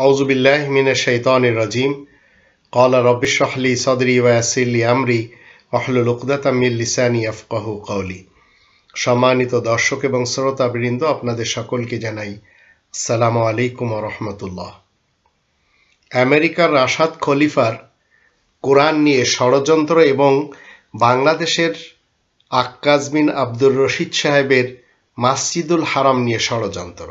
আউযু বিল্লাহি মিনাশ শাইতানির রাজিম। ক্বালা রাব্বি ইশরাহ লি সাদরি ওয়া ইয়াসসির লি আমরি ওয়াহলুল উকদাতাম মিন লিসানি ইয়াফকাহু কওলি। সম্মানিত দর্শক এবং শ্রোতাবৃন্দ, আপনাদের সকলকে জানাই আসসালামু আলাইকুম ওয়া রাহমাতুল্লাহ। আমেরিকার রাশাদ খলিফার কোরআন নিয়ে ষড়যন্ত্র এবং বাংলাদেশের আক্কাস বিন আব্দুর রশিদ সাহেবের মসজিদুল হারাম নিয়ে ষড়যন্ত্র।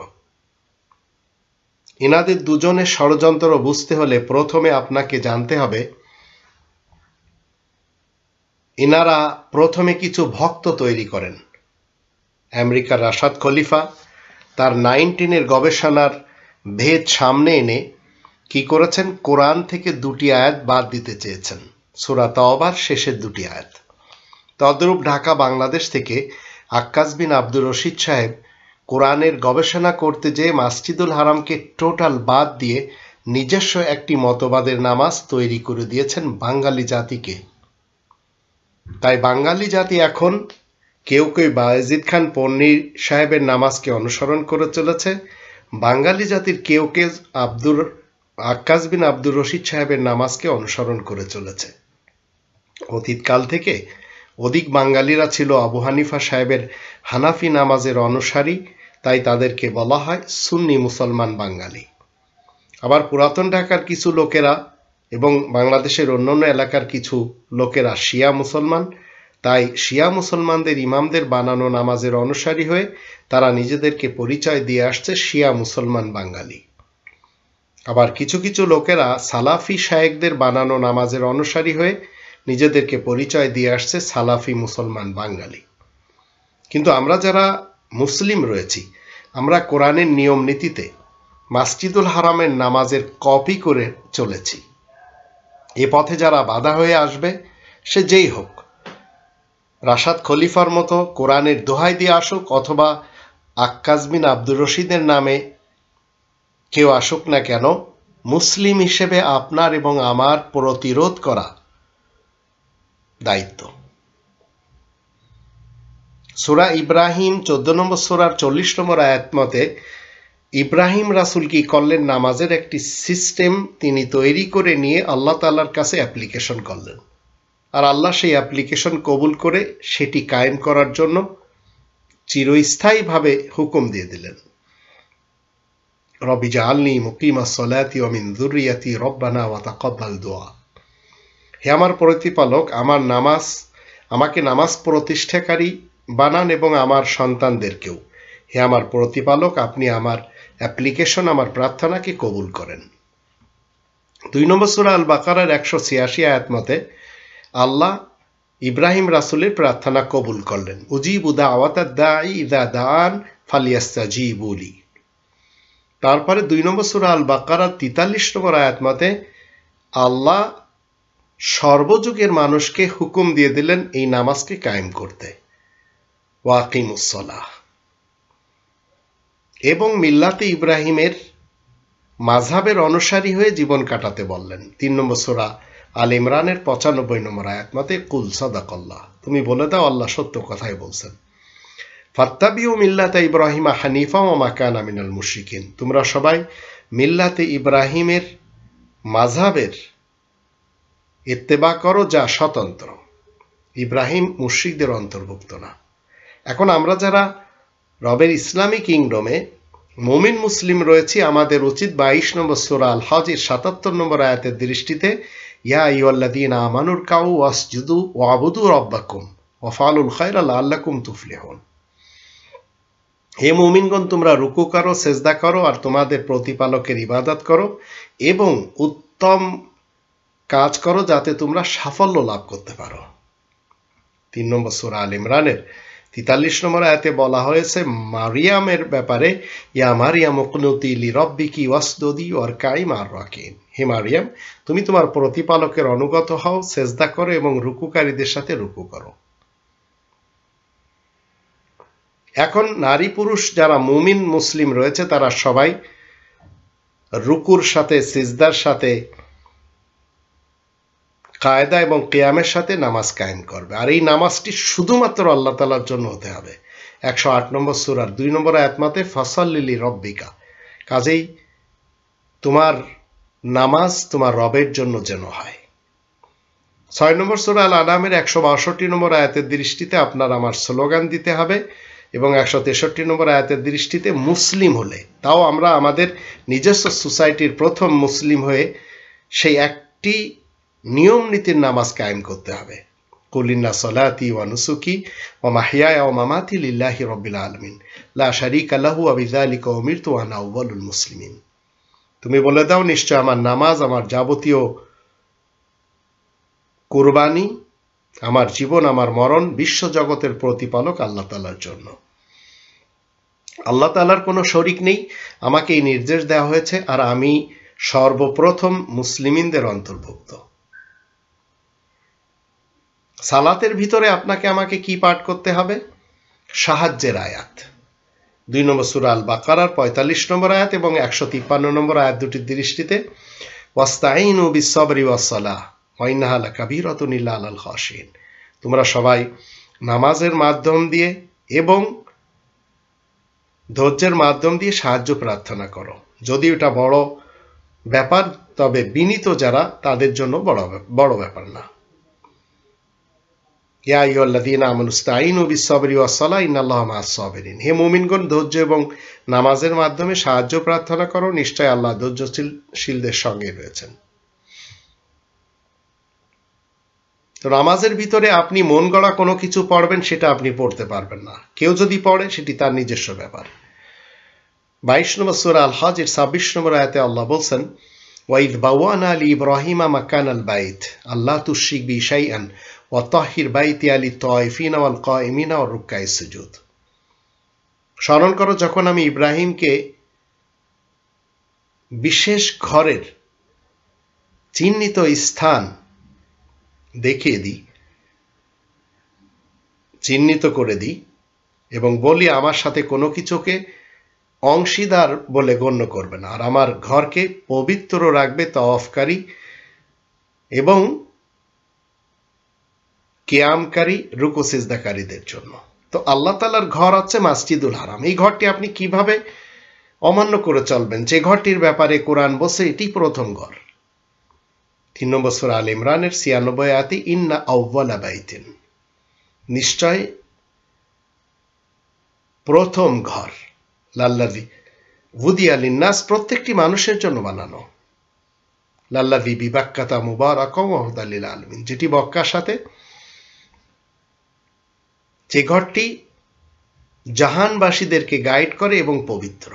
ইনাদের দুজনের ষড়যন্ত্র বুঝতে হলে প্রথমে আপনাকে জানতে হবে ইনারা প্রথমে কিছু ভক্ত তৈরি করেন। আমেরিকার রাশাদ খলিফা তার 19 গবেষণার ভেদ সামনে এনে কি করেছেন, কোরআন থেকে দুটি আয়াত বাদ দিতে চেয়েছেন, সূরা তাওবার শেষের দুটি আয়াত। তদ্রূপ ঢাকা বাংলাদেশ থেকে আক্কাস বিন আব্দুর রশিদ সাহেব কোরআনের গবেষণা করতে যেয়ে মসজিদুল হারামকে টোটাল বাদ দিয়ে নিজস্ব একটি মতবাদের নামাজ তৈরি করে দিয়েছেন বাঙালি জাতিকে। তাই বাঙালি জাতি এখন কেউ কেউ বায়েজিদ খান পন্নীর সাহেবের নামাজকে অনুসরণ করে চলেছে, বাঙালি জাতির কেউ কেউ আক্কাস বিন আব্দুর রশিদ সাহেবের নামাজকে অনুসরণ করে চলেছে। অতীতকাল থেকে অধিক বাঙালিরা ছিল আবু হানিফা সাহেবের হানাফি নামাজের অনুসারী, তাই তাদেরকে বলা হয় সুন্নি মুসলমান বাঙালি। আবার পুরাতন ঢাকার কিছু লোকেরা এবং বাংলাদেশের অন্যান্য এলাকার কিছু লোকেরা শিয়া মুসলমান, তাই শিয়া মুসলমানদের ইমামদের বানানো নামাজের অনুসারী হয়ে তারা নিজেদেরকে পরিচয় দিয়ে আসছে শিয়া মুসলমান বাঙালি। আবার কিছু কিছু লোকেরা সালাফি শায়েখদের বানানো নামাজের অনুসারী হয়ে নিজেদেরকে পরিচয় দিয়ে আসছে সালাফি মুসলমান বাঙালি। কিন্তু আমরা যারা মুসলিম রয়েছি, আমরা কোরআনের নিয়ম নীতিতে মসজিদুল হারামের নামাজের কপি করে চলেছি। এ পথে যারা বাধা হয়ে আসবে, সে যেই হোক, রাশাদ খলিফার মতো কোরআনের দোহাই দিয়ে আসুক অথবা আক্কাস বিন আব্দুর রশিদের নামে কেউ আসুক না কেন, মুসলিম হিসেবে আপনার এবং আমার প্রতিরোধ করা দায়িত্ব। সূরা ইব্রাহিম 14 নম্বর সূরার 40 নম্বর আয়াত মতে ইব্রাহিম রাসূল কি করলেন, নামাজের একটি সিস্টেম তিনি তৈরি করে নিয়ে আল্লাহ তাআলার কাছে অ্যাপ্লিকেশন করলেন, আর আল্লাহ সেই অ্যাপ্লিকেশন কবুল করে সেটি কায়েম করার জন্য চিরস্থায়ীভাবে হুকুম দিয়ে দিলেন। রব্বি জাআলনি মুকিমাস সালাতি ওয়া মিন যুররিয়াতি রব্বানা ওয়া তাকাব্বাল দুআ। হে আমার প্রতিপালক, আমাকে নামাজ প্রতিষ্ঠাকারী বানান এবং আমার সন্তানদেরকেও। হে আমার প্রতিপালক, আপনি আমার অ্যাপ্লিকেশন, আমার প্রার্থনাকে কবুল করেন। 2 নম্বর সূরা আল বাকারার 186 আয়াত মতে আল্লাহ ইব্রাহিম রাসূলের প্রার্থনা কবুল করলেন। উজিবু দাওয়াতাদ দাঈ ইযা দাআন ফালিয়াস্তাজিবু লি। তারপরে 2 নম্বর সূরা আল বাকারার 43 নম্বর আয়াত মতে আল্লাহ সর্বযুগের মানুষকে হুকুম দিয়ে দিলেন এই নামাজকে কায়েম করতে, ওয়াকিমুস সালাহ, এবং মিল্লাতে ইব্রাহিমের মাযহাবের অনুসারী হয়ে জীবন কাটাতে বললেন। 3 নম্বর সূরা আল ইমরানের 95 নম্বর আয়াত মতে কুল সাদাকাল্লাহ, তুমি বলে দাও আল্লাহ সত্য কথাই বলছেন। ফাত্তাবিউ মিল্লাতে ইব্রাহিমা হানিফা ওয়া মা কানা মিনাল মুশরিকিন, তোমরা সবাই মিল্লাতে ইব্রাহিমের মাযহাবের ইত্তেবা করো যা স্বতন্ত্র, ইব্রাহিম মুশরিকদের অন্তর্ভুক্ত না। এখন আমরা যারা রবের ইসলামী কিংডমে মুমিন মুসলিম রয়েছি, আমাদের উচিত 22 নম্বর সূরা আল হজের 77 নম্বর আয়াতের দৃষ্টিতে ইয়া আইয়ুহাল্লাযীনা আমানুর কাউ ওয়াসজুদু ওয়াবুদু রাব্বাকুম ওয়াফআলুল খায়রা লাআল্লাকুম তুফলিহুন। হে মুমিনগণ, তোমরা রুকু করো, সেজদা করো আর তোমাদের প্রতিপালকের ইবাদত করো এবং উত্তম কাজ করো যাতে তোমরা সাফল্য লাভ করতে পারো। 3 নম্বর সূরা আল ইমরানের 43 নম্বর আয়াতে বলা হয়েছে মারিয়ামের ব্যাপারে, ইয়া মারিয়াম উকনুতি লিরাব্বিকি ওয়াসজুদি ওয়ারকাই মা'আর রাকিন। হে মারিয়াম, তুমি তোমার প্রতিপালকের অনুগত হও, সেজদা করো এবং রুকুকারীদের সাথে রুকু করো। এখন নারী পুরুষ যারা মুমিন মুসলিম রয়েছে তারা সবাই রুকুর সাথে, সিজদার সাথে, কায়দা এবং কিয়ামের সাথে নামাজ কায়েম করবে, আর এই নামাজটি শুধুমাত্র আল্লাহ তাআলার জন্য হতে হবে। 108 নম্বর সূরার 2 নম্বর আয়াত মতে ফাসাল্লি লিরাব্বিকা, কাজেই তোমার নামাজ তোমার রবের জন্য যেন হয়। 6 নম্বর সূরা আল আনামের 162 নম্বর আয়াতের দৃষ্টিতে আপনার আমার স্লোগান দিতে হবে, এবং 163 নম্বর আয়াতের দৃষ্টিতে মুসলিম হলে, তাও আমরা আমাদের নিজস্ব সোসাইটির প্রথম মুসলিম হয়ে সেই একটি নিয়ম নীতির নামাজ কায়েম করতে হবে। কুল ইন্না সলাতি ওয়া নুসুকি ওয়া মাহইয়ায়া ওয়া মামাতি লিল্লাহি রাব্বিল আলামিন লা শারীকা লাহু ওয়া বিযালিকা উমিরতু ওয়া আনা আউয়ালুল মুসলিমিন। তুমি বলে দাও, নিশ্চয় আমার নামাজ, আমার যাবতীয় কুরবানি, আমার জীবন, আমার মরণ বিশ্ব জগতের প্রতিপালক আল্লাহ তাআলার জন্য। আল্লাহ তাআলার কোনো শরীক নেই, আমাকে এই নির্দেশ দেওয়া হয়েছে, আর আমি সর্বপ্রথম মুসলিমিনদের অন্তর্ভুক্ত। সালাতের ভিতরে আপনাকে আমাকে কি পাঠ করতে হবে? সাহায্যের আয়াত। 2 নম্বর সূরা আল বাকারার 45 নম্বর আয়াত এবং 153 নম্বর আয়াত দুটির দৃষ্টিতে ওয়াস্তাইনু বিস-সাবরি ওয়াস-সালাহ ওয়া ইন্নাহা লাকাবীরাতুন ইল্লা আলাল খাশিন। তোমরা সবাই নামাজের মাধ্যম দিয়ে এবং ধৈর্যের মাধ্যম দিয়ে সাহায্য প্রার্থনা করো। যদি এটা বড় ব্যাপার, তবে বিনীত যারা তাদের জন্য বড় ব্যাপার না। ইয়া আইয়ুহাল্লাযীনা আমানু ইসতাঈনু বিস-সাবরি ওয়াস-সালাহ ইন্নাল্লাহা মা'আস-সাবিরিন। হে মুমিনগণ, ধৈর্য এবং নামাজের মাধ্যমে সাহায্য প্রার্থনা করো, নিশ্চয় আল্লাহ ধৈর্যশীলদের সঙ্গে রয়েছেন। তো নামাজের ভিতরে আপনি মন গড়া কোনো কিছু পড়বেন, সেটা আপনি পড়তে পারবেন না। কেউ যদি পড়ে, সেটি তার নিজস্ব ব্যাপার। 22 নম্বর সূরা আল হজ এর 26 নম্বর আয়াতে আল্লাহ বলছেন, ওয়াইদ বাওয়ানা লি ইব্রাহিমা মাকানাল বাইত আল্লাহ তুশরিক বি শাইআন ওয়া তাহির বাইতি লিত তায়িফিনা ওয়াল কায়িমিনা ওয়ার রুকআইস সুজুদ। স্মরণ করো, যখন আমি ইব্রাহিমকে বিশেষ ঘরের চিহ্নিত স্থান দেখিয়ে দিই, চিহ্নিত করে দিই এবং বলি আমার সাথে কোনো কিছুকে অংশীদার বলে গণ্য করবে না, আর আমার ঘরকে পবিত্র রাখবে তাওয়াফকারী এবং কিয়ামকারী, রুকু সিজদাকারীদের জন্য। তো আল্লাহ তাআলার ঘর হচ্ছে মসজিদুল হারাম। এই ঘরটি আপনি কিভাবে অমান্য করে চলবেন? যে ঘরটির ব্যাপারে কোরআন বলছে এটি প্রথম ঘর। 3 নম্বর সূরা আল ইমরানের 96 আয়াতে ইন্না আউওয়ালা বাইতিন, নিশ্চয় প্রথম ঘর, লাল্লাযী উদিয়া লিন্নাস, প্রত্যেকটি মানুষের জন্য বানানো, লাল্লাযী বিবাক্কাতা মুবারাকাও ওয়া হুদাল লিল আলামিন, যেটি মক্কার সাথে, যে ঘরটি জাহানবাসীদেরকে গাইড করে এবং পবিত্র।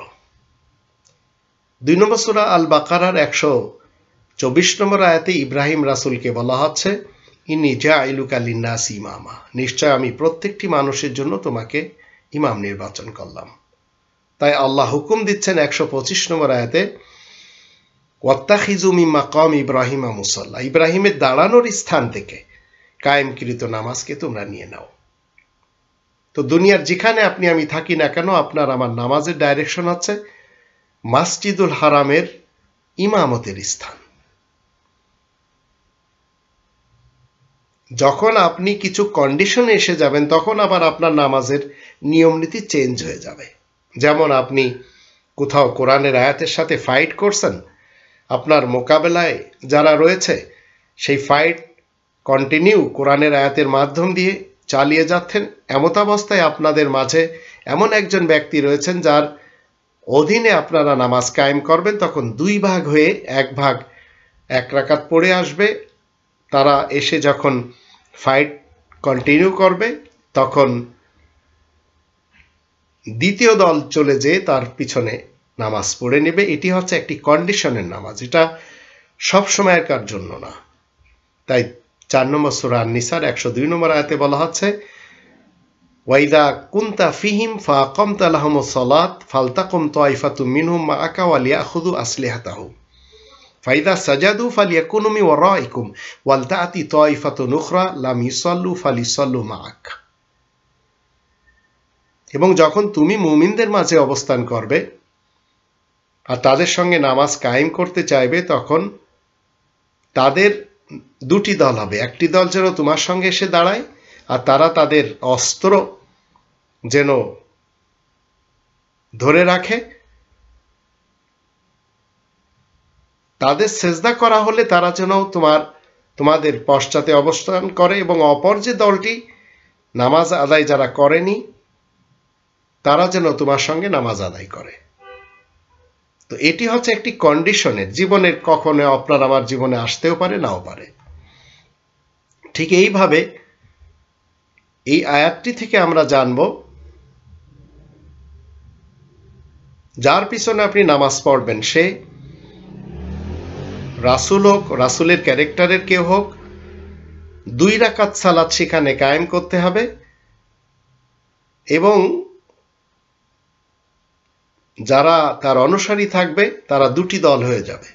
2 নম্বর সূরা আল বাকারার 124 নম্বর আয়াতে ইব্রাহিম রাসূলকে বলা হচ্ছে, ইন্নী জাইলুকা লিন্নাসি ইমামা, নিশ্চয় আমি প্রত্যেকটি মানুষের জন্য তোমাকে ইমাম নির্বাচন করলাম। তাই আল্লাহ হুকুম দিচ্ছেন 125 নম্বর আয়াতে, ওয়াত্তাখিযু মিন মাকাম ইব্রাহিমা মুসাল্লা, ইব্রাহিমের দাঁড়ানোর স্থান থেকে কায়েমকৃত নামাজকে তোমরা নিয়ে নাও। তো দুনিয়ার যেখানে আপনি আমি থাকি না কেন, আপনার আমার নামাজের ডাইরেকশন হচ্ছে মসজিদুল হারামের ইমামতের স্থান। যখন আপনি কিছু কন্ডিশনে এসে যাবেন, তখন আবার আপনার নামাজের নিয়ম নীতি চেঞ্জ হয়ে যাবে। যেমন আপনি কোথাও কোরআনের আয়াতের সাথে ফাইট করছেন, আপনার মোকাবেলায় যারা রয়েছে সেই ফাইট কন্টিনিউ কোরআনের আয়াতের মাধ্যম দিয়ে চালিয়ে যাচ্ছেন, এমতাবস্থায় আপনাদের মাঝে এমন একজন ব্যক্তি রয়েছেন যার অধীনে আপনারা নামাজ কায়েম করবেন, তখন 2 ভাগ হয়ে 1 ভাগ 1 রাকাত পড়ে আসবে। তারা এসে যখন ফাইট কন্টিনিউ করবে, তখন দ্বিতীয় দল চলে যেয়ে তার পিছনে নামাজ পড়ে নেবে। এটি হচ্ছে একটি কন্ডিশনের নামাজ, এটা সব সময়কার জন্য না। তাই 4 নম্বর সূরা আন-নিসার 102 নম্বর আয়াতে বলা হচ্ছে, ওয়াইদা কুনতা ফিহিম ফাআকামতা লাহুমুস সালাত ফালতাকুম তায়ফাতুম মিনহুম মাআকা ওয়ালিয়াখুযু আসলিহাতাহুম ফাইদা সাজাদু ফালিয়াকুনু মিন ওয়ারাইকুম ওয়ালতাআতি তায়ফাতুন উখরা লাম ইউসাল্লু ফালিসাল্লু মাআক। এবং যখন তুমি মুমিনদের মাঝে অবস্থান করবে আর তাদের সঙ্গে নামাজ কায়েম করতে চাইবে, তখন তাদের 2টি দল হবে। একটি দল যেন তোমার সঙ্গে এসে দাঁড়ায়, আর তারা তাদের অস্ত্র যেন ধরে রাখে, তাদের সেজদা করা হলে তারা যেন তোমাদের পশ্চাতে অবস্থান করে, এবং অপর যে দলটি নামাজ আদায় যারা করেনি তারা যেন তোমার সঙ্গে নামাজ আদায় করে। তো এটি হচ্ছে একটি কন্ডিশনের, জীবনের কখনো আপনার আমার জীবনে আসতেও পারে, নাও পারে। ঠিক এইভাবে এই আয়াতটি থেকে আমরা জানব, যার পিছনে আপনি নামাজ পড়বেন সে রাসূল হোক, রাসূলের ক্যারেক্টারের কেউ হোক, 2 রাকাত সালাত সেখানে কায়েম করতে হবে, এবং যারা তার অনুসারী থাকবে তারা 2টি দল হয়ে যাবে।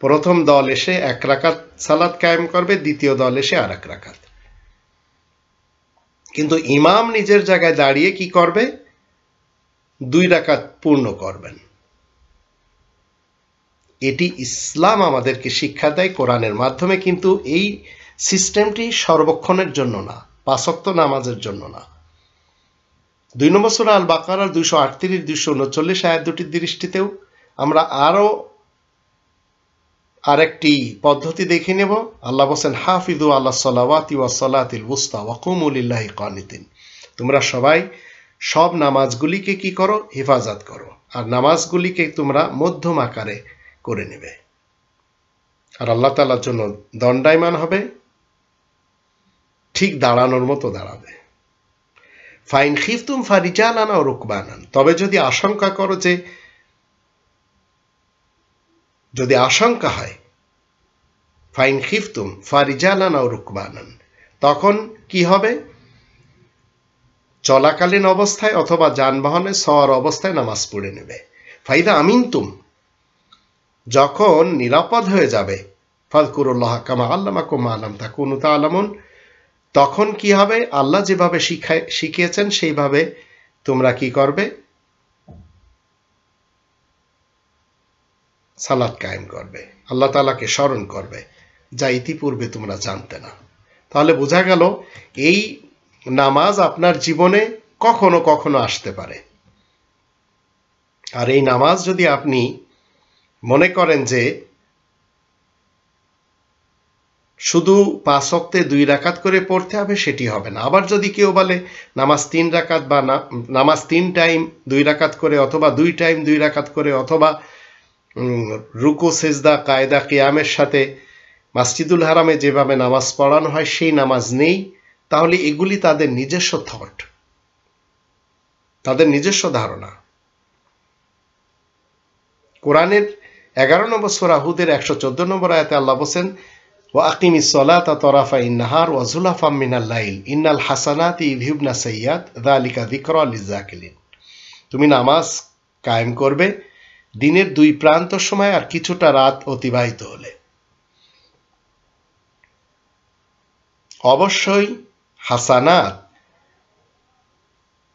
প্রথম দল এসে 1 রাকাত সালাত কায়েম করবে, দ্বিতীয় দল এসে আর 1 রাকাত। কিন্তু ইমাম নিজের জায়গায় দাঁড়িয়ে কি করবে? 2 রাকাত পূর্ণ করবেন। এটি ইসলাম আমাদেরকে শিক্ষা দেয় কোরআনের মাধ্যমে, কিন্তু এই সিস্টেমটি সর্বক্ষণের জন্য না, 5 ওয়াক্ত নামাজের জন্য না। 2 নম্বর সূরা আল বাকারার 238 239 আয়াত দুটির দৃষ্টিতেও আমরা আরেকটি পদ্ধতি দেখে নেব। আল্লাহ বলেন, হাফিজু আলাস সালাওয়াতি ওয়াস সালাতিল উসতা ওয়া কুমু লিল্লাহি কানিতিন। তোমরা সবাই সব নামাজগুলিকে কি করো? হেফাজত করো, আর নামাজগুলিকে তোমরা মধ্যম আকারে করে নেবে, আর আল্লাহ তাআলার জন্য দণ্ডায়মান হবে, ঠিক দাঁড়ানোর মতো দাঁড়াবে। ফাইন খিফতুম ফারিজালান আও রুকবানান, তবে যদি আশঙ্কা করো, যদি আশঙ্কা হয়, ফাইন খিফতুম ফারিজালান আও রুকবানান, তখন কি হবে? চলাকালীন অবস্থায় অথবা যানবাহনে সওয়ার অবস্থায় নামাজ পড়ে নেবে। ফাইদা আমিনতুম, যখন নিরাপদ হয়ে যাবে, ফাযকুরুল্লাহ কামা আল্লামাকুম মা লাম তাকুনু তা'লামুন, তখন কি হবে? আল্লাহ যেভাবে শিখিয়েছেন সেইভাবে তোমরা কি করবে? সালাত কায়েম করবে, আল্লাহ তাআলাকে স্মরণ করবে, যা ইতিপূর্বে তোমরা জানতে না। তাহলে বোঝা গেল এই নামাজ আপনার জীবনে কখনো কখনো আসতে পারে। আর এই নামাজ যদি আপনি মনে করেন যে শুধু 5 ওয়াক্তে 2 রাকাত করে পড়তে হবে, সেটি হবে না। আবার যদি কেউ বলে নামাজ 3 রাকাত, বা নামাজ 3 টাইম 2 রাকাত করে, অথবা 2 টাইম 2 রাকাত করে, অথবা রুকু সেজদা কায়দা কিয়ামের সাথে মসজিদুল হারামে যেভাবে নামাজ পড়ানো হয় সেই নামাজ নেই, তাহলে এগুলি তাদের নিজস্ব থট, তাদের নিজস্ব ধারণা। কোরআনের 11 নম্বর সূরা হুদের 114 নম্বর আয়াতে আল্লাহ বলেন, ওয়া আকিমিস সালাতা তরাফাইন নাহার ওয়া যুলাফাম মিনাল লাইল ইন্নাল হাসানাতি ইযহিবনা সাইয়্যাত যালিকা যিকরা লিযাকিরিন। তুমি নামাজ কায়েম করবে দিনের 2 প্রান্ত সময় আর কিছুটা রাত অতিবাহিত হলে। অবশ্যই হাসানাত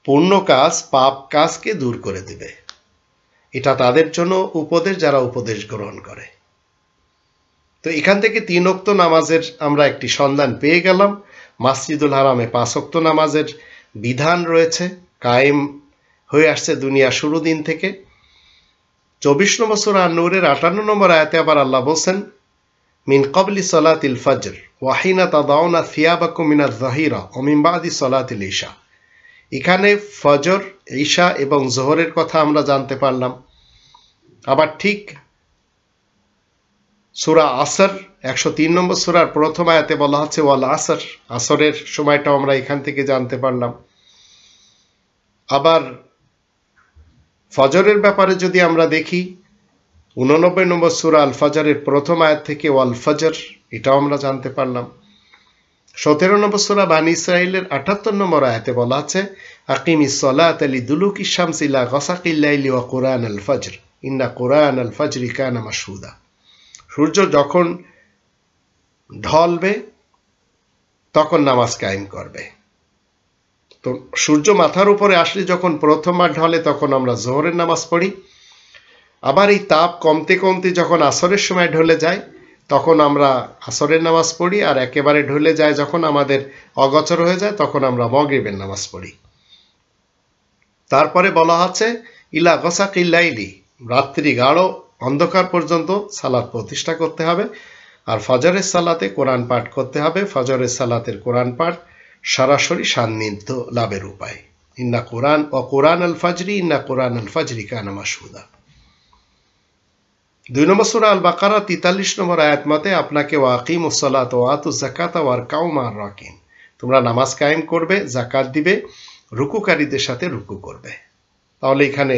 পূর্ণ কাজ পাপ কাজকে দূর করে দিবে। এটা তাদের জন্য উপদেশ যারা উপদেশ গ্রহণ করে। তো এখান থেকে 3 ওয়াক্ত নামাজের আমরা একটি সন্ধান পেয়ে গেলাম। মসজিদুল হারামে 5 ওয়াক্ত নামাজের বিধান রয়েছে, কায়েম হয়ে আসছে দুনিয়া শুরু দিন থেকে। 24 নম্বর সূরা আন-নূরের 58 নম্বর আয়াতে আবার আল্লাহ বলেন, মিন ক্বাবলি সালাতিল ফজর ওয়া হিনা তাদাউনা থিয়াবাকুম মিনাজ যাহিরা ওয়া মিন বাদি সালাতিল ইশা। এখানে ফজর, ঈশা এবং যোহরের কথা আমরা জানতে পারলাম। আবার ঠিক সূরা আসর 103 নম্বর সূরার প্রথম আয়াতে বলা হচ্ছে ওয়াল আসর, আসরের সময়টাও আমরা এখান থেকে জানতে পারলাম। আবার ফজরের ব্যাপারে যদি আমরা দেখি 89 নম্বর সূরা আল ফজরের প্রথম আয়াত থেকে ওয়াল ফজর, এটাও আমরা জানতে পারলাম। 17 নম্বর সূরা বানী ইসরাঈলের 78 নম্বর আয়াতে বলা আছে, আকিমিস সালাতা লিদুলুকিশ শামসি ইলা গাসাকিল লাইলি ওয়া কুরআনাল ফজর ইন্না কুরআনাল ফজরি কানা মাশহুদা। সূর্য যখন ঢলবে তখন নামাজ কায়েম করবে। তো সূর্য মাথার উপরে আসলে যখন প্রথমবার ঢলে তখন আমরা যোহরের নামাজ পড়ি। আবার এই তাপ কমতে কমতে যখন আসরের সময় ঢলে যায় তখন আমরা আসরের নামাজ পড়ি, আর একেবারে ঢলে যায় যখন আমাদের অগোচর হয়ে যায় তখন আমরা মাগরিবের নামাজ পড়ি। তারপরে বলা আছে ইলা গাসাকিল লাইলি, রাত্রি গাঢ় অন্ধকার পর্যন্ত সালাত প্রতিষ্ঠা করতে হবে। আর ফজরের সালাতে কোরআন পাঠ করতে হবে। ফজরের সালাতের কোরআন পাঠ সরাসরি সান্নিধ্য লাভের উপায়। ইন্না কোরআন ও কোরআন আল ফাজরি ইন্না কোরআন আল ফাজরি কানা মাশহুদা। 2 নম্বর সূরা আল বাকারা 43 নম্বর আয়াত মতে আপনাকে ওয়াকিমুস সালাত ওয়া আতুজ যাকাত ওয়ারকাউ মা'আর রাকিন, তোমরা নামাজ কায়েম করবে, যাকাত দিবে, রুকুকারীদের সাথে রুকু করবে। তাহলে এখানে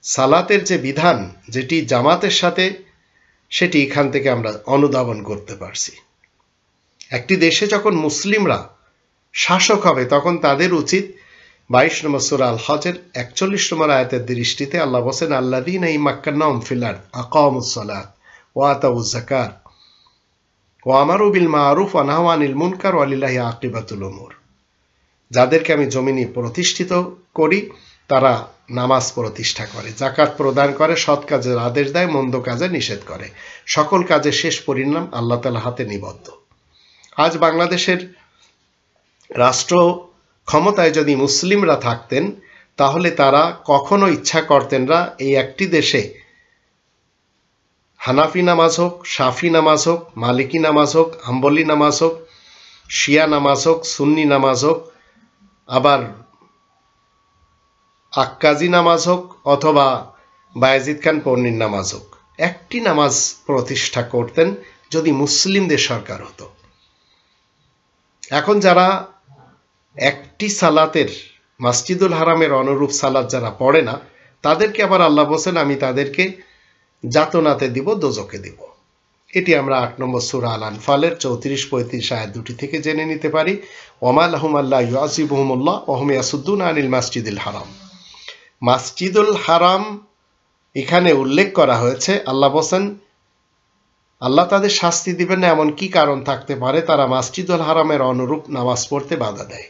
সালাতের যে বিধান, যেটি জামাতের সাথে, সেটি এখান থেকে আমরা অনুধাবন করতে পারছি। একটি দেশে যখন মুসলিমরা শাসক হবে তখন তাদের উচিত 22 নম্বর সূরা আল হজের 41 নম্বর আয়াতের দৃষ্টিতে আল্লাহ বলেন, আল্লাযীনা ইমাক্কানাহুম ফিল আরদ আকামুস সালাত ওয়া আতাউজ যাকাত ওয়া আমারু বিল মা'রুফ ওয়া নাহাউ আনিল মুনকার ওয়া লিল্লাহি আকিবাতুল উমুর। যাদেরকে আমি জমিনে প্রতিষ্ঠিত করি তারা নামাজ প্রতিষ্ঠা করে, যাকাত প্রদান করে, সৎ কাজের আদেশ দেয়, মন্দ কাজে নিষেধ করে। সকল কাজের শেষ পরিণাম আল্লাহ তাআলার হাতে নিবদ্ধ। আজ বাংলাদেশের রাষ্ট্র ক্ষমতায় যদি মুসলিমরা থাকতেন তাহলে তারা কখনো ইচ্ছা করতেন না এই একটি দেশে হানাফি নামাজ হোক, শাফি নামাজ হোক, মালিকি নামাজ হোক, হাম্বলি নামাজ হোক, শিয়া নামাজ হোক, সুন্নি নামাজ হোক, আবার আক্কাজি নামাজ হোক অথবা বায়েজিদ খান পন্নির নামাজ হোক, একটি নামাজ প্রতিষ্ঠা করতেন যদি মুসলিমদের সরকার হতো। এখন যারা একটি সালাতের মসজিদুল হারামের অনুরূপ সালাত যারা পড়ে না তাদেরকে আবার আল্লাহ বলেন আমি তাদেরকে যাতনাতে দিব, দোজকে দিব। এটি আমরা 8 নম্বর সূরা আল আনফালের 34-35 আয়াত দুটি থেকে জেনে নিতে পারি। ওমা লাহুম আল্লা ইউআযিবুহুমুল্লাহ ওয়া হুম ইয়াসুদ্দুনা আনিল মাসজিদিল হারাম। মাসজিদুল হারাম এখানে উল্লেখ করা হয়েছে, আল্লাহ বলেন আল্লাহ তাদের শাস্তি দিবেন না এমন কি কারণ থাকতে পারে তারা মসজিদুল হারামের অনুরূপ নামাজ পড়তে বাধা দেয়।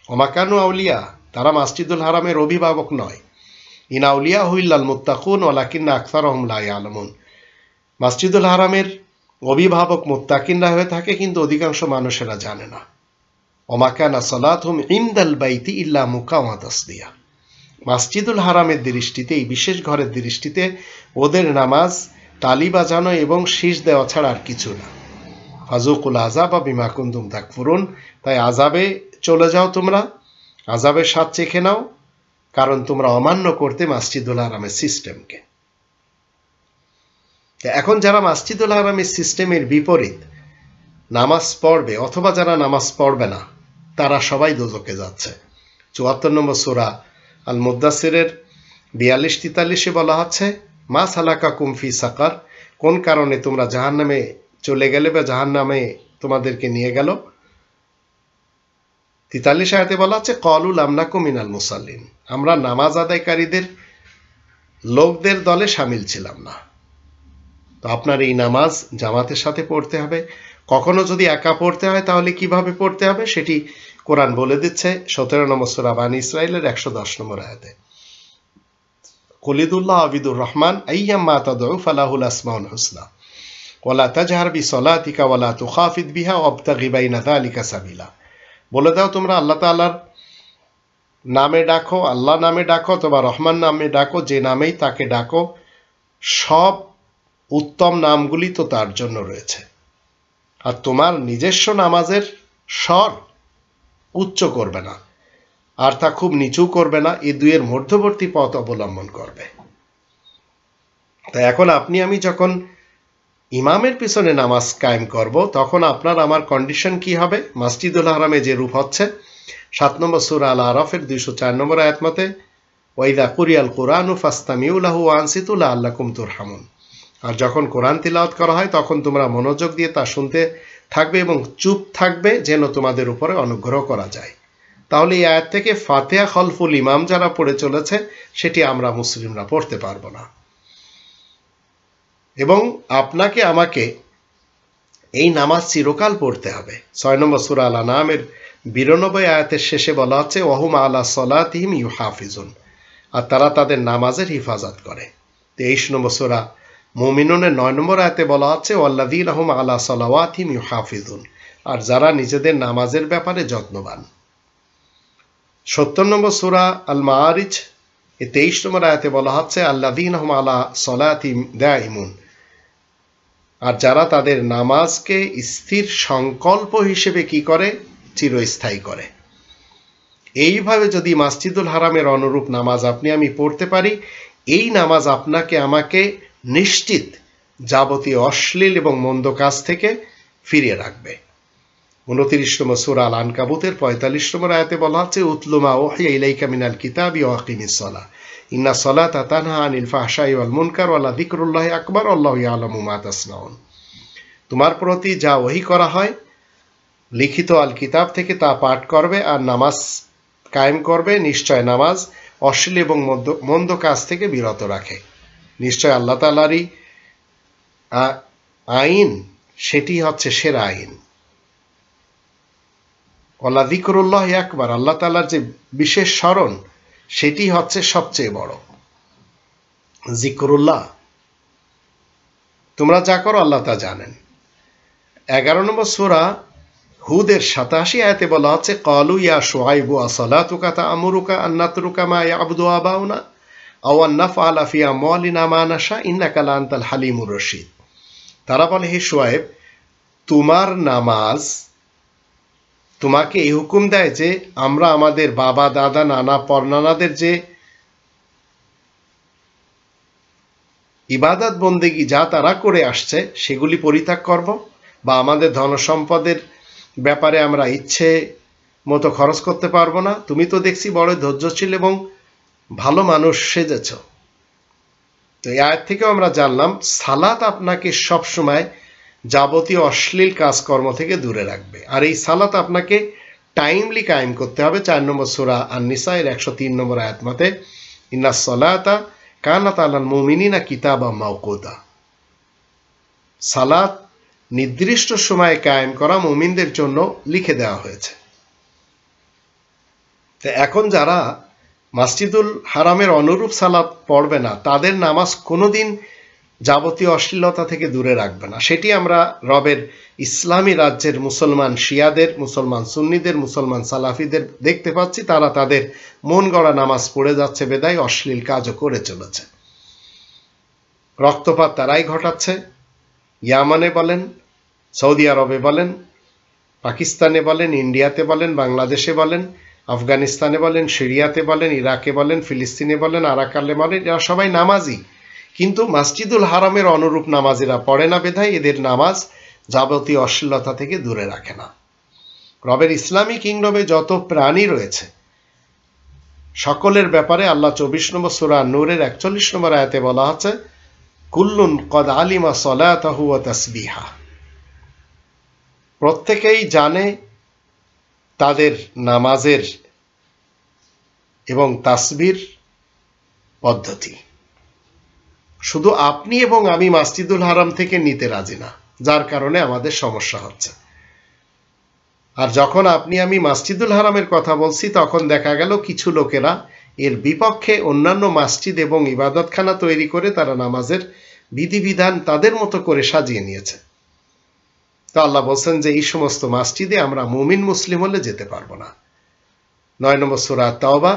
ওমা কানু আউলিয়া, তারা মসজিদুল হারামের অভিভাবক নয়। ইন আউলিয়াহু ইল্লাল মুত্তাকুন ওয়ালাকিন্না আকসারহুম লা ইয়ালামুন। মসজিদুল হারামের অভিভাবক মুত্তাকিনরা হয়ে থাকে কিন্তু অধিকাংশ মানুষেরা জানে না। ওমা কানা সালাতুহুম ইনদাল বাইতি ইল্লা মুকা ওয়া তাসদিয়া। মসজিদুল হারামের দৃষ্টিতে, এই বিশেষ ঘরের দৃষ্টিতে ওদের নামাজ তালি বাজানো এবং শীষ দেওয়া ছাড়া আর কিছু না। ফাজুকুল আযাবা বিমা কুনতুম তাকফুরুন, তাই আযাবে চলে যাও, তোমরা আযাবের স্বাদ চেখে নাও, কারণ তোমরা অমান্য করতে মসজিদুল হারামের সিস্টেমকে। এখন যারা মসজিদুল হারামের সিস্টেমের বিপরীত নামাজ পড়বে অথবা যারা নামাজ পড়বে না তারা সবাই দোজকে যাচ্ছে। 74 নম্বর সূরা আল মুদ্দাসিরের 42-43 বলা হচ্ছে, মা সালাকাকুম ফি সাকার, কোন কারণে তোমরা জাহান্নামে চলে গেলে বা জাহান্নামে তোমাদেরকে নিয়ে গেল। 43 আয়াতে বলা হচ্ছে, ক্বালু লাম নাকু মিনাল মুসাল্লিন, আমরা নামাজ আদায়কারীদের লোকদের দলে শামিল ছিলাম না। তো আপনার এই নামাজ জামাতের সাথে পড়তে হবে। কখনো যদি একা পড়তে হয় তাহলে কিভাবে পড়তে হবে সেটি কোরআন বলে দিচ্ছে 17 নম্বর সূরা বানী ইসরাঈলের 110 নম্বর আয়াতে। কুলিদুল্লাহ আবিদুর রহমান আইয়াম্মা তাদউ ফালাহুল আসমাউল হুসনা ওয়ালা তাজহার বিসলাতিকা ওয়ালা তুখাফিদ বিহা ওয়াবতাগি বাইনা যালিকা সাবিলা। বলে দাও তোমরা আল্লাহ তাআলার নামে ডাকো, আল্লাহ নামে ডাকো অথবা রহমান নামে ডাকো, যে নামেই তাকে ডাকো, সব উত্তম নামগুলি তো তার জন্য রয়েছে। আর তোমার নিজস্ব নামাজের স্বর উচ্চ করবে না আর তা খুব নিচু করবে না, এই দুইয়ের মধ্যবর্তী পথ অবলম্বন করবে। তাই এখন আপনি আমি যখন ইমামের পিছনে নামাজ কায়েম করব তখন আপনার আমার কন্ডিশন কি হবে? মসজিদুল হারামে যে রূপ হচ্ছে 7 নম্বর সূরা আল আরাফের 204 নম্বর আয়াত মতে, ওয়াইদা কুরিয়াল কুরআনু ফাসতামিউ লাহু ওয়া আনসিতু লাআল্লাকুম তুরহামুন। আর যখন কোরআন তিলাওয়াত করা হয় তখন তোমরা মনোযোগ দিয়ে তা শুনতে থাকবে এবং চুপ থাকবে যেন তোমাদের উপরে অনুগ্রহ করা যায়। তাহলে এই আয়াত থেকে ফাতিহা খলফুল ইমাম যারা পড়ে চলেছে সেটি আমরা মুসলিমরা পড়তে পারবো না। এবং আপনাকে আমাকে এই নামাজ চিরকাল পড়তে হবে। 6 নম্বর সূরা আল আনআমের 92 আয়াতের শেষে বলা হচ্ছে, ওয়াহুম আলা সলাতিহিম ইউহাফিজুন, আর তারা তাদের নামাজের হিফাজত করে। 23 নম্বর সূরা মুমিনুনের 9 নম্বর আয়াতে বলা হচ্ছে, ওয়াল্লাযীনা হুম আলা সালাওয়াতিহিম ইউহাফিজুন, আর যারা নিজেদের নামাজের ব্যাপারে যত্নবান। 70 নম্বর সূরা আল মাআরিজ এই 23 নম্বর আয়াতে বলা হচ্ছে আল্লাযীনা হুম আলা সলাতিহিম দাঈমুন, আর যারা তাদের নামাজকে স্থির সংকল্প হিসেবে কি করে, চিরস্থায়ী করে। এইভাবে যদি মসজিদুল হারামের অনুরূপ নামাজ আপনি আমি পড়তে পারি, এই নামাজ আপনাকে আমাকে নিশ্চিত যাবতীয় অশ্লীল এবং মন্দ কাজ থেকে ফিরিয়ে রাখবে। 29 নম্বর সূরা আল আনকাবুতের 45 নম্বর আয়াতে বলা হচ্ছে উতলু মা উহিয়া ইলাইকা মিনাল কিতাবি ওয়া আকিমিস সালাহ ইন্না সালাতা তানহা আনিল ফাহশাই ওয়াল মুনকার ওয়া লাযিকরুল্লাহি আকবার আল্লাহু ইয়ালামু মা তাসনাউন। তোমার প্রতি যা ওহী করা হয় লিখিত আল কিতাব থেকে তা পাঠ করবে আর নামাজ কায়েম করবে, নিশ্চয় নামাজ অশ্লীল এবং মন্দ কাজ থেকে বিরত রাখে। নিশ্চয় আল্লাহ তাআলারই আইন সেটি হচ্ছে সেরা আইন। ওয়ালা যিকরুল্লাহি আকবার, আল্লাহ তাআলার যে বিশেষ স্মরণ সেটি হচ্ছে সবচেয়ে বড়। যিকরুল্লাহ, তোমরা যা করো আল্লাহ তা জানেন। 11 নম্বর সূরা হুদের 87 আয়াতে বলা হচ্ছে ক্বালু ইয়া শুআইবু আসালাতুকা তা'মুরুকা আন নাতরুকা মা ইয়াবুদু আবাউনা আও আন নাফআলা ফি আমওয়ালিনা মা নাশা ইন্নাকা লা আনতাল হালিমুর রশিদ। তারা বলে, হে শুআইব, তোমার নামাজ তোমাকে এই হুকুম দেয় যে আমরা আমাদের বাবা দাদা নানা পরনানাদের যে ইবাদত বন্দেগী যা তারা করে আসছে সেগুলি পরিত্যাগ করব, বা আমাদের ধন সম্পদের ব্যাপারে আমরা ইচ্ছে মতো খরচ করতে পারবো না। তুমি তো দেখছি বড় ধৈর্যশীল এবং ভালো মানুষ সেজেছ। তো এই আয়াত থেকেও আমরা জানলাম সালাত আপনাকে সবসময় যাবতীয় অশ্লীল কাজকর্ম থেকে দূরে রাখবে, আর এই সালাত আপনাকে টাইমলি কায়েম করতে হবে। 4 নম্বর সূরা আন-নিসা এর 103 নম্বর আয়াত মতে ইন্নাস সালাতা কানাত আলাল মুমিনিনা কিতাবাম মাওকুতা, সালাত নির্দিষ্ট সময়ে কায়েম করা মুমিনদের জন্য লিখে দেওয়া হয়েছে। তো এখন যারা মসজিদুল হারামের অনুরূপ সালাত পড়বে না, তাদের নামাজ কোনোদিন যাবতীয় অশ্লীলতা থেকে দূরে রাখবে না। সেটি আমরা রবের ইসলামী রাজ্যের মুসলমান শিয়াদের, মুসলমান সুন্নিদের, মুসলমান সালাফিদের দেখতে পাচ্ছি। তারা তাদের মন গড়া নামাজ পড়ে যাচ্ছে বেদায় অশ্লীল কাজও করে চলেছে। রক্তপাত তারাই ঘটাচ্ছে। ইয়ামানে বলেন, সৌদি আরবে বলেন, পাকিস্তানে বলেন, ইন্ডিয়াতে বলেন, বাংলাদেশে বলেন, আফগানিস্তানে বলেন, সিরিয়াতে বলেন, ইরাকে বলেন, ফিলিস্তিনে বলেন, আরাকালে বলেন, এরা সবাই নামাজি, কিন্তু মসজিদুল হারামের অনুরূপ নামাজিরা পড়ে না বেধায় এদের নামাজ যাবতীয় অশ্লীলতা থেকে দূরে রাখে না। রবের ইসলামী কিংডমে যত প্রাণী রয়েছে সকলের ব্যাপারে আল্লাহ 24 নম্বর সূরা নূরের 41 নম্বর আয়াতে বলা আছে কুল্লুন কদ আলিমা সলাতাহু ওয়া তাসবিহা, প্রত্যেকেই জানে তাদের নামাজের এবং তাসবির পদ্ধতি। শুধু আপনি এবং আমি মসজিদুল হারাম থেকে নিতে রাজি না, যার কারণে আমাদের সমস্যা হচ্ছে। আর যখন আপনি আমি মসজিদুল হারামের কথা বলছি তখন দেখা গেল কিছু লোকেরা এর বিপক্ষে অন্যান্য মসজিদ এবং ইবাদতখানা তৈরি করে তারা নামাজের বিধিবিধান তাদের মতো করে সাজিয়ে নিয়েছে। তো আল্লাহ বলছেন যে এই সমস্ত মসজিদে আমরা মুমিন মুসলিম হলে যেতে পারবো না। 9 নম্বর সূরা তাওবা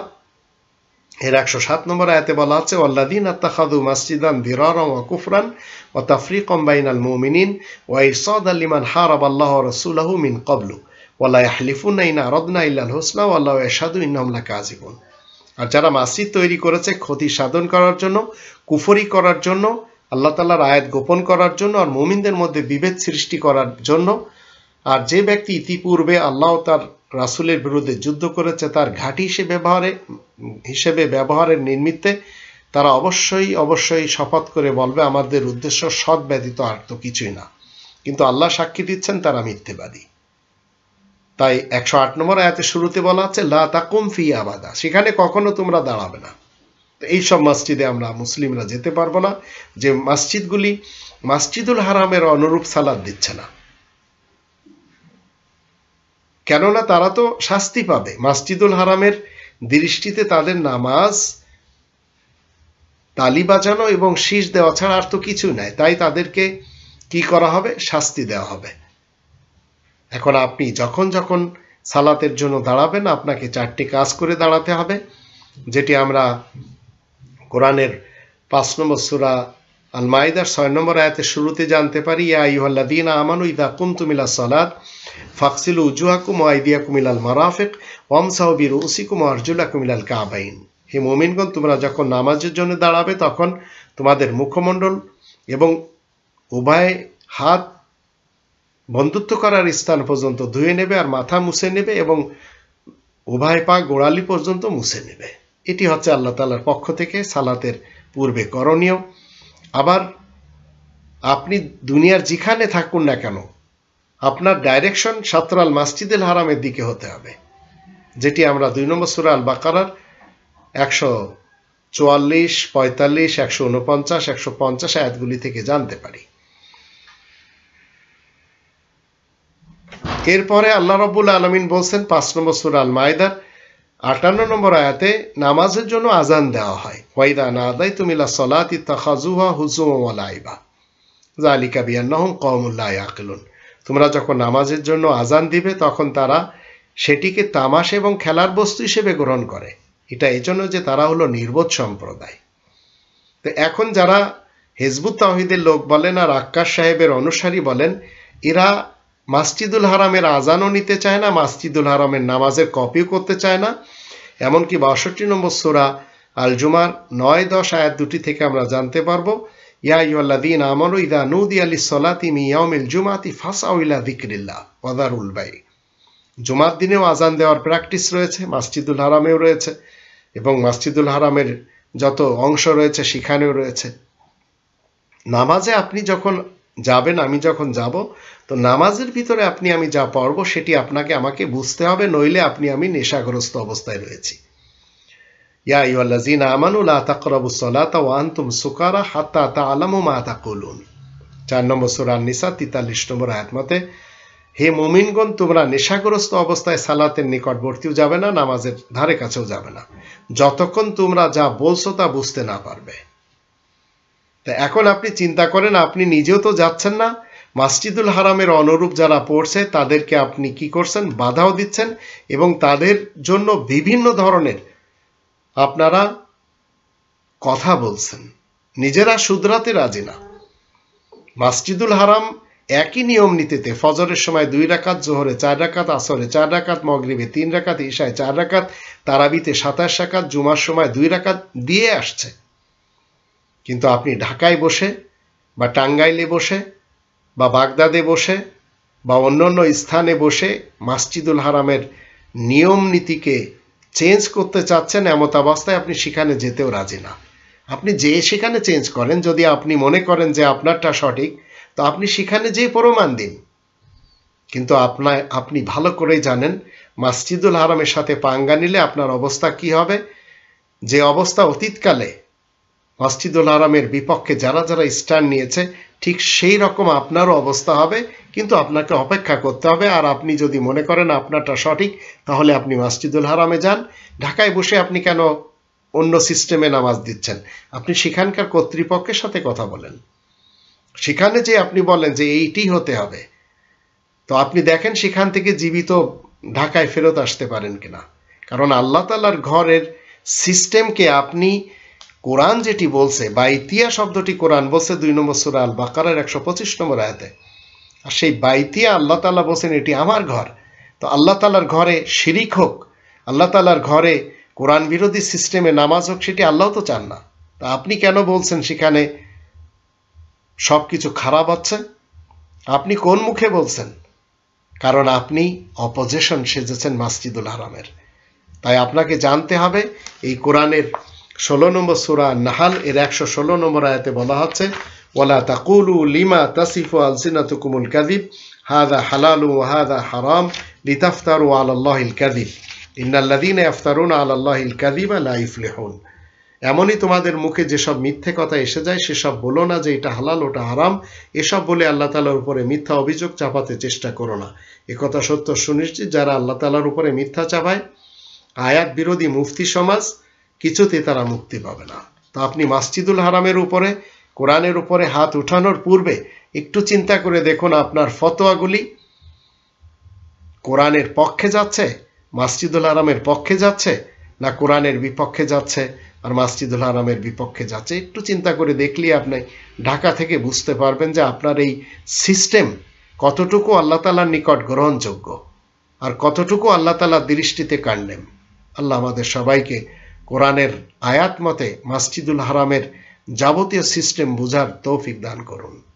এর 107 নম্বর আয়াতে বলা আছে ওয়াল্লাযীনা ইত্তাখাযু মাসজিদান দিরারা ওয়া কুফরান ওয়া তাফরীকাম বাইনাল মুমিনিন ওয়া ইরসাদাল লিমান হারাবাল্লাহু ওয়া রাসূলুহু মিন ক্বাবলু ওয়া লা ইয়াহলিফুনা ইন আরাদনা ইল্লাল হুসনা ওয়াল্লাহু ইয়াশহাদু ইন্নাহুম লাকাযিবুন। আর যারা মসজিদ তৈরি করেছে ক্ষতি সাধন করার জন্য, কুফরি করার জন্য, আল্লাহ তাআলার আয়াত গোপন করার জন্য আর মুমিনদের মধ্যে বিভেদ সৃষ্টি করার জন্য, আর যে ব্যক্তি ইতিপূর্বে আল্লাহ তার রাসূলের বিরুদ্ধে যুদ্ধ করেছে তার ঘাঁটি হিসেবে ব্যবহারের নিমিত্তে তারা অবশ্যই শপথ করে বলবে আমাদের উদ্দেশ্য সৎ ব্যতীত আর তো কিছুই না, কিন্তু আল্লাহ সাক্ষী দিচ্ছেন তারা মিথ্যেবাদী। তাই 108 নম্বর আয়াতের শুরুতে বলা আছে লা তাকুম ফি আবাদা, সেখানে কখনো তোমরা দাঁড়াবে না। তো এইসব মসজিদে আমরা মুসলিমরা যেতে পারবো না যে মসজিদগুলি মসজিদুল হারামের অনুরূপ সালাত দিচ্ছে না, কেননা তারা তো শাস্তি পাবে। মসজিদুল হারামের দৃষ্টিতে তাদের নামাজ তালি বাজানো এবং শীষ দেওয়া ছাড়া আর তো কিছু নাই, তাই তাদেরকে কি করা হবে, শাস্তি দেওয়া হবে। এখন আপনি যখন সালাতের জন্য দাঁড়াবেন আপনাকে 4টি কাজ করে দাঁড়াতে হবে, যেটি আমরা কোরআনের 5 নম্বর সূরা আল মাইদার 6 নম্বর আয়াতের শুরুতে জানতে পারি, ইয়া আইয়ুহাল্লাযীনা আমানু ইযা কুমতুম ইলাস সালাত ফাগসিলু উজুহাকুম ওয়া আইদিয়াকুম ইলাল মারাফিক ওয়ামসাহু বিরুউসিকুম ওয়া আরজুলাকুম ইলাল কাবাইন। হে মুমিনগণ, তোমরা যখন নামাজের জন্য দাঁড়াবে তখন তোমাদের মুখমণ্ডল এবং উভয় হাত বন্ধুত্ব করার স্থান পর্যন্ত ধুয়ে নেবে আর মাথা মুছে নেবে এবং উভয় পা গোড়ালি পর্যন্ত মুছে নেবে। এটি হচ্ছে আল্লাহ তাআলার পক্ষ থেকে সালাতের পূর্বে করণীয়। আবার আপনি দুনিয়ার যেখানে থাকুন না কেন, আপনার ডাইরেকশন শাতরাল মাসজিদুল হারামের দিকে হতে হবে, যেটি আমরা 2 নম্বর সূরা আল বাকারার 144, 45, 149, 150 আয়াতগুলি থেকে জানতে পারি। এরপরে আল্লাহ রাব্বুল আলামিন বলছেন 5 নম্বর সূরা আল মাইদার 58 নম্বর আয়াতে, নামাজের জন্য আজান দেওয়া হয়। ওয়াইদা নাদাইতুম ইলাস সালাতি তাখাযুহা হুজুওয়া ওয়া লাইবা যালিকা বিআন্নাহুম কওমুন লা ইয়াকিলুন। তোমরা যখন নামাজের জন্য আজান দিবে তখন তারা সেটিকে তামাশা এবং খেলার বস্তু হিসেবে গ্রহণ করে। এটা এজন্য যে তারা হলো নির্বোধ সম্প্রদায়। তো এখন যারা হিজবুত তাওহীদের লোক বলেন আর আক্কাস সাহেবের অনুসারী বলেন, এরা মাসজিদুল হারামের আজানও নিতে চায় না, মাসজিদুল হারামের নামাজের কপিও করতে চায় না। এমনকি 62 নম্বর সূরা আল জুমার 9-10 আয়াত দুটি থেকে আমরা জানতে পারবো, ইয়া আইয়ুহাল্লাযীনা আমানু ইযা নুদিয়া লিস-সালাতি মিন ইয়াউমিল জুমআতি ফাসআউ ইলা যিকরিল্লাহ ওয়া যারুল বাই'। জুমার দিনেও আজান দেওয়ার প্র্যাকটিস রয়েছে, মাসজিদুল হারামেও রয়েছে এবং মাসজিদুল হারামের যত অংশ রয়েছে সেখানেও রয়েছে। নামাজে আপনি যখন যাবেন, আমি যখন যাব, তো নামাজের ভিতরে আপনি আমি যা পড়ব সেটি আপনাকে আমাকে বুঝতে হবে, নইলে আপনি আমি নেশাগ্রস্ত অবস্থায় রয়েছি। ইয়া আইয়ুহাল্লাযীনা আমানু লা তাকরাবুস সালাতা ওয়া আনতুম সুকারা হাত্তা তা'লামু মা তাকুলুন। 4 নম্বর সূরা আন-নিসা 43 নম্বর আয়াত মতে, হে মুমিনগণ, তোমরা নেশাগ্রস্ত অবস্থায় সালাতের নিকটবর্তীও যাবে না, নামাজের ধারে কাছেও যাবে না, যতক্ষণ তোমরা যা বলছো তা বুঝতে না পারবে। তা এখন আপনি চিন্তা করেন, আপনি নিজেও তো যাচ্ছেন না, মাসজিদুল হারামের অনুরূপ যারা পড়ছে তাদেরকে আপনি কি করছেন, বাধাও দিচ্ছেন এবং তাদের জন্য বিভিন্ন ধরনের আপনারা কথা বলছেন, নিজেরা শুধরাতে রাজি না। মাসজিদুল হারাম একই নিয়ম নীতিতে ফজরের সময় 2 রাকাত, জোহরে 4 রাকাত, আসরে 4 রাকাত, মাগরিবে 3 রাকাত, ইশায় 4 রাকাত, তারাবিতে 27 রাকাত, জুমার সময় 2 রাকাত দিয়ে আসছে। কিন্তু আপনি ঢাকায় বসে বা টাঙ্গাইলে বসে বা বাগদাদে বসে বা অন্যান্য স্থানে বসে মাসজিদুল হারামের নিয়ম নীতিকে চেঞ্জ করতে চাচ্ছেন, এমত অবস্থায় আপনি সেখানে যেতেও রাজি না। আপনি যে সেখানে চেঞ্জ করেন, যদি আপনি মনে করেন যে আপনারটা সঠিক, তো আপনি সেখানে যেয়ে প্রমাণ দিন। কিন্তু আপনি ভালো করেই জানেন মাসজিদুল হারামের সাথে পাঙ্গা নিলে আপনার অবস্থা কি হবে। যে অবস্থা অতীতকালে মসজিদুল হারামের বিপক্ষে যারা যারা স্ট্যান্ড নিয়েছে, ঠিক সেই রকম আপনারও অবস্থা হবে, কিন্তু আপনাকে অপেক্ষা করতে হবে। আর আপনি যদি মনে করেন আপনারটা সঠিক, তাহলে আপনি মসজিদুল হারামে যান। ঢাকায় বসে আপনি কেন অন্য সিস্টেমে নামাজ দিচ্ছেন? আপনি সেখানকার কর্তৃপক্ষের সাথে কথা বলেন, সেখানে যে আপনি বলেন যে এইটি হতে হবে, তো আপনি দেখেন সেখান থেকে জীবিত ঢাকায় ফেরত আসতে পারেন কিনা। কারণ আল্লাহ তাআলার ঘরের সিস্টেমকে আপনি, কোরআন যেটি বলছে, বাইতিয়া শব্দটি কোরআন বলছে 2 নম্বর সূরা আল বাকারার 125 নম্বর আয়াতে, আর সেই বাইতিয়া আল্লাহ তাআলা বলছেন এটি আমার ঘর। তো আল্লাহ তাআলার ঘরে শিরিক হোক, আল্লাহ তাআলার ঘরে কোরআন বিরোধী সিস্টেমে নামাজ হোক, সেটি আল্লাহ তো চান না। তা আপনি কেন বলছেন সেখানে সব কিছু খারাপ হচ্ছে? আপনি কোন মুখে বলছেন? কারণ আপনি অপোজিশন সেজেছেন মসজিদুল হারামের। তাই আপনাকে জানতে হবে, এই কোরআনের 16 নম্বর সূরা নাহাল এর 116 নম্বর আয়াতে বলা হচ্ছে, ওয়ালা তাকুলু লিমা তাসিফু আলসিনাতুকুমুল কাযিব হাযা হালালু ওয়া হাযা হারাম লিতাফতারু আলাল্লাহিল কাযিব ইন্নাল্লাযীনা ইফতারুনা আলাল্লাহিল কাযিবা লা ইফলিহুন। এমনই তোমাদের মুখে যেসব মিথ্যে কথা এসে যায় সেসব বলো না যে এটা হালাল ওটা হারাম, এসব বলে আল্লাহ তাআলার উপরে মিথ্যা অভিযোগ চাপাতে চেষ্টা করো না। একথা সত্য সুনিশ্চিত, যারা আল্লাহ তাআলার উপরে মিথ্যা চাপায়, আয়াত বিরোধী মুফতি সমাজ, কিছুতে তারা মুক্তি পাবে না। তো আপনি মসজিদুল হারামের উপরে, কোরআনের উপরে হাত উঠানোর পূর্বে একটু চিন্তা করে দেখুন আপনার ফতোয়াগুলি কোরআনের পক্ষে যাচ্ছে, মসজিদুল হারামের পক্ষে যাচ্ছে, না কোরআনের বিপক্ষে যাচ্ছে, আর মসজিদুল হারামের বিপক্ষে যাচ্ছে। একটু চিন্তা করে দেখলে আপনি ঢাকা থেকে বুঝতে পারবেন যে আপনার এই সিস্টেম কতটুকু আল্লাহ তাআলার নিকট গ্রহণযোগ্য আর কতটুকু আল্লাহ তাআলার দৃষ্টিতে কান্ডেম। আল্লাহ আমাদের সবাইকে কোরআনের আয়াত মতে মসজিদুল হারামের যাবতীয় সিস্টেম বুঝার তৌফিক দান করুন।